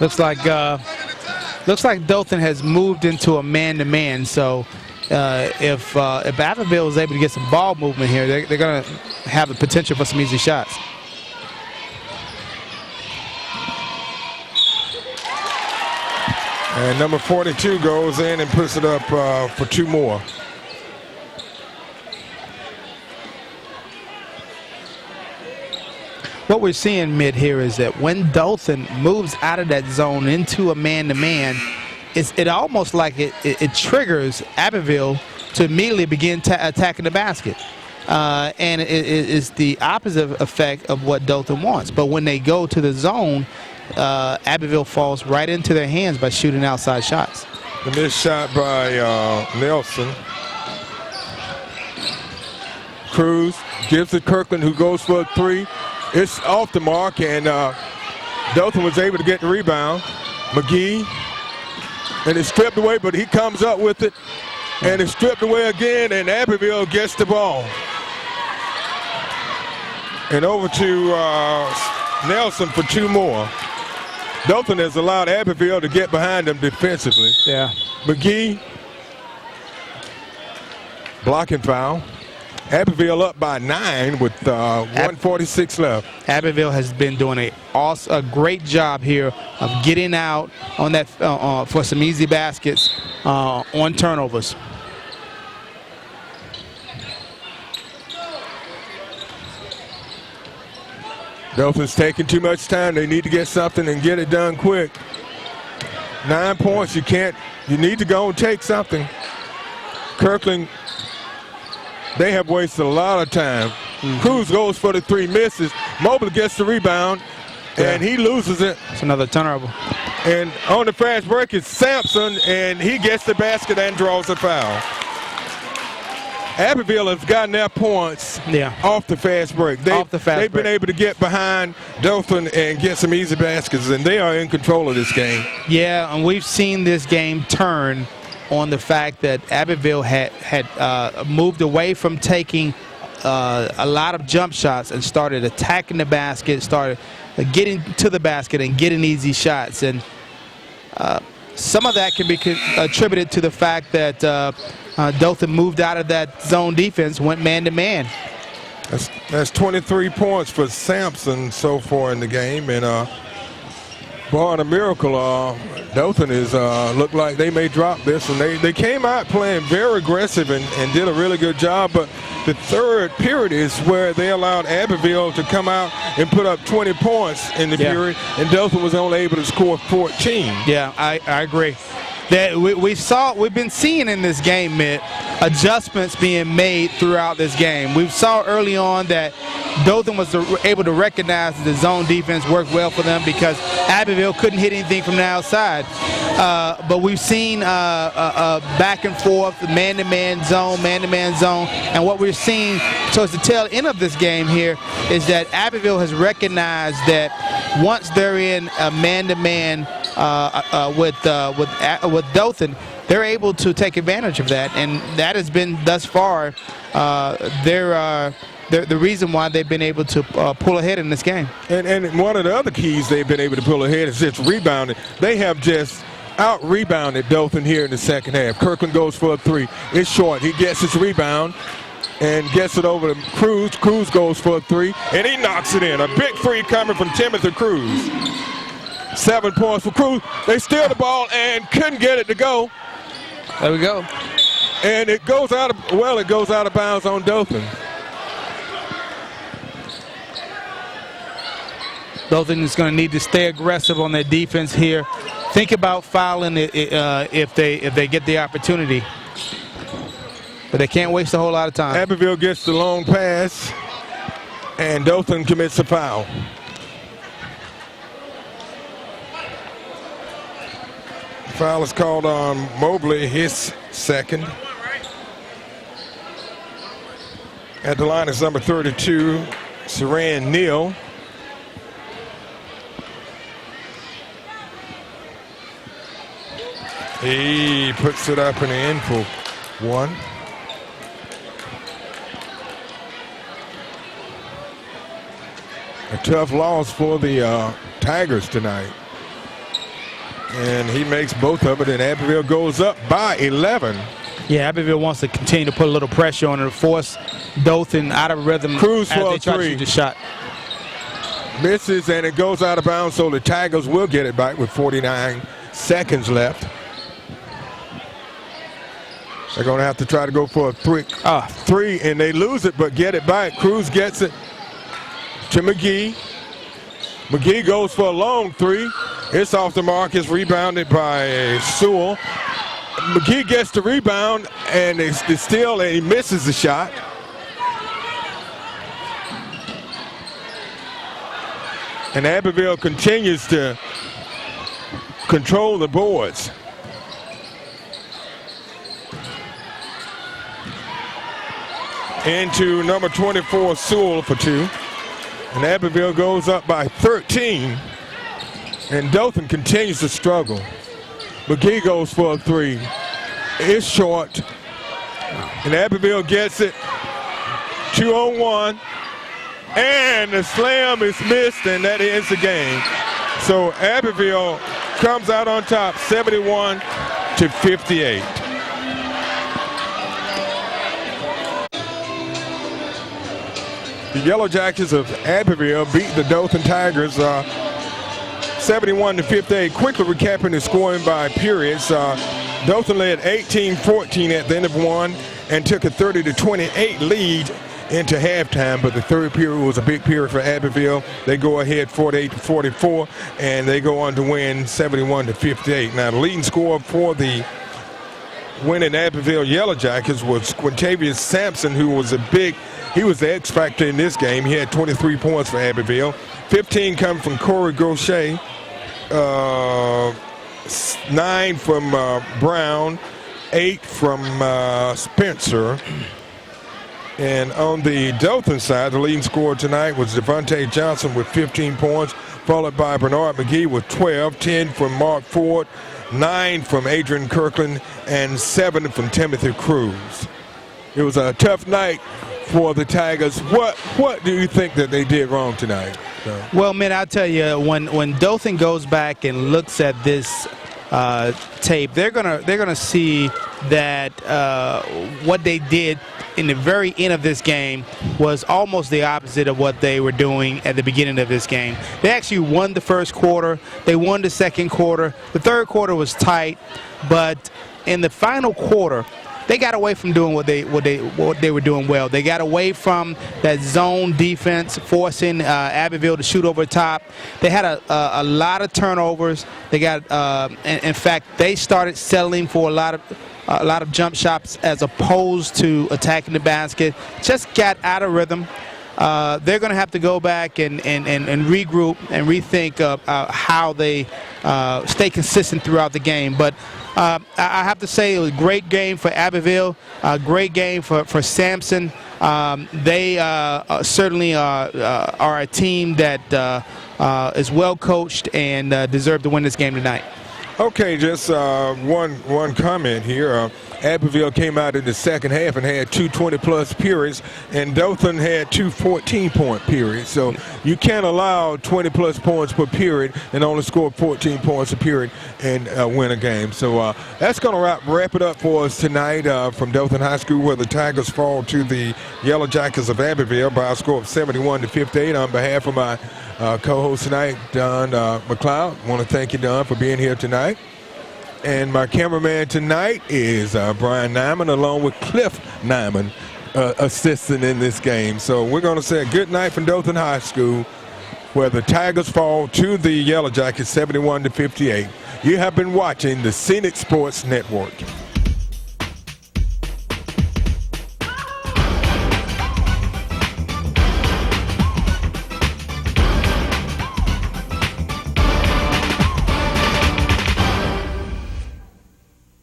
Looks like Dothan has moved into a man-to-man. So if Abbeville is able to get some ball movement here, they're going to have the potential for some easy shots. And number 42 goes in and puts it up for 2 more. What we're seeing mid here is that when Dothan moves out of that zone into a man-to-man, it almost like it triggers Abbeville to immediately begin attacking the basket. And it is the opposite effect of what Dothan wants. But when they go to the zone, Abbeville falls right into their hands by shooting outside shots. The missed shot by Nelson. Cruz gives it Kirkland, who goes for a 3. It's off the mark, and Dothan was able to get the rebound. McGee, and it's stripped away, but he comes up with it, and it's stripped away again, and Abbeville gets the ball. And over to Nelson for 2 more. Dothan has allowed Abbeville to get behind them defensively. Yeah. McGee, blocking foul. Abbeville up by 9 with 1:46 left. Abbeville has been doing a great job here of getting out on that for some easy baskets on turnovers. Dothan's taking too much time. They need to get something and get it done quick. 9 points. You need to go and take something. Kirkland, they have wasted a lot of time. Cruz goes for the 3, misses. Mobley gets the rebound, and he loses it. It's another turnover. And on the fast break is Sampson, and he gets the basket and draws a foul. Abbeville has gotten their points off the fast break. They've been able to get behind Dothan and get some easy baskets, and they are in control of this game. Yeah, and we've seen this game turn on the fact that Abbeville had moved away from taking a lot of jump shots and started attacking the basket, started getting to the basket and getting easy shots. And some of that can be attributed to the fact that Dothan moved out of that zone defense, went man-to-man. That's 23 points for Sampson so far in the game. And barring a miracle, Dothan is look like they may drop this. And they came out playing very aggressive and did a really good job. But the third period is where they allowed Abbeville to come out and put up 20 points in the period. And Dothan was only able to score 14. Yeah, I agree. That we've been seeing in this game, Mitt, adjustments being made throughout this game. We saw early on that Dothan was able to recognize that the zone defense worked well for them because Abbeville couldn't hit anything from the outside. But we've seen back and forth, man-to-man zone, and what we're seeing towards the tail end of this game here is that Abbeville has recognized that once they're in a man-to-man with Dothan, they're able to take advantage of that, and that has been thus far the reason why they've been able to pull ahead in this game. And one of the other keys they've been able to pull ahead is just rebounding. They have just out-rebounded Dothan here in the second half. Kirkland goes for a 3. It's short. He gets his rebound and gets it over to Cruz. Cruz goes for a 3, and he knocks it in. A big 3 coming from Timothy Cruz. 7 points for Cruz. They steal the ball and couldn't get it to go. There we go. And it goes out of bounds on Dothan. Dothan is going to need to stay aggressive on their defense here. Think about fouling if they get the opportunity. But they can't waste a whole lot of time. Abbeville gets the long pass, and Dothan commits a foul. Foul is called on Mobley, his second. At the line is number 32, Saran Neal. He puts it up and in for one. A tough loss for the Tigers tonight. And he makes both of it, and Abbeville goes up by 11. Yeah, Abbeville wants to continue to put a little pressure on her, force Dothan out of rhythm Cruz as for they try to three. shoot the shot. Misses, and it goes out of bounds, so the Tigers will get it back with 49 seconds left. They're going to have to try to go for a three, and they lose it, but get it back. Cruz gets it to McGee. McGee goes for a long three. It's off the mark. It's rebounded by Sewell. McGee gets the rebound, and it's still, and he misses the shot. And Abbeville continues to control the boards. Into number 24, Sewell for two. And Abbeville goes up by 13. And Dothan continues to struggle. McGee goes for a three. It's short. And Abbeville gets it. 2-on-1. And the slam is missed, and that ends the game. So Abbeville comes out on top, 71-58. The Yellow Jackets of Abbeville beat the Dothan Tigers 71-58. Quickly recapping the scoring by periods. Dothan led 18-14 at the end of one and took a 30-28 lead into halftime, but the third period was a big period for Abbeville. They go ahead 48-44, and they go on to win 71-58. Now, the leading scorer for the winning Abbeville Yellow Jackets was Quintavious Sampson, who was he was the X factor in this game. He had 23 points for Abbeville. 15 come from Corey Gaucher, 9 from Brown, 8 from Spencer. And on the Dothan side, the leading scorer tonight was Devontae Johnson with 15 points, followed by Bernard McGee with 12, 10 from Mark Ford, 9 from Adrian Kirkland, and 7 from Timothy Cruz. It was a tough night for the Tigers. What do you think that they did wrong tonight? Well, man, I'll tell you, when Dothan goes back and looks at this tape, they're gonna see that what they did in the very end of this game was almost the opposite of what they were doing at the beginning of this game. They actually won the first quarter. They won the second quarter. The third quarter was tight, but in the final quarter, they got away from doing what they were doing well. They got away from that zone defense, forcing Abbeville to shoot over the top. They had a lot of turnovers. They got, in fact, they started settling for a lot of jump shots as opposed to attacking the basket. Just got out of rhythm. They're going to have to go back and regroup and rethink how they stay consistent throughout the game. But I have to say it was a great game for Abbeville, a great game for Sampson. They certainly are a team that is well coached and deserve to win this game tonight. Okay, just one comment here. Abbeville came out in the second half and had 2 20-plus periods, and Dothan had 2 14-point periods. So you can't allow 20-plus points per period and only score 14 points a period and win a game. So that's going to wrap it up for us tonight from Dothan High School, where the Tigers fall to the Yellow Jackets of Abbeville by a score of 71-58. On behalf of my co-host tonight, Don McLeod, I want to thank you, Don, for being here tonight. And my cameraman tonight is Brian Nyman, along with Cliff Nyman, assisting in this game. So we're going to say a good night from Dothan High School, where the Tigers fall to the Yellow Jackets 71-58. You have been watching the Scenic Sports Network.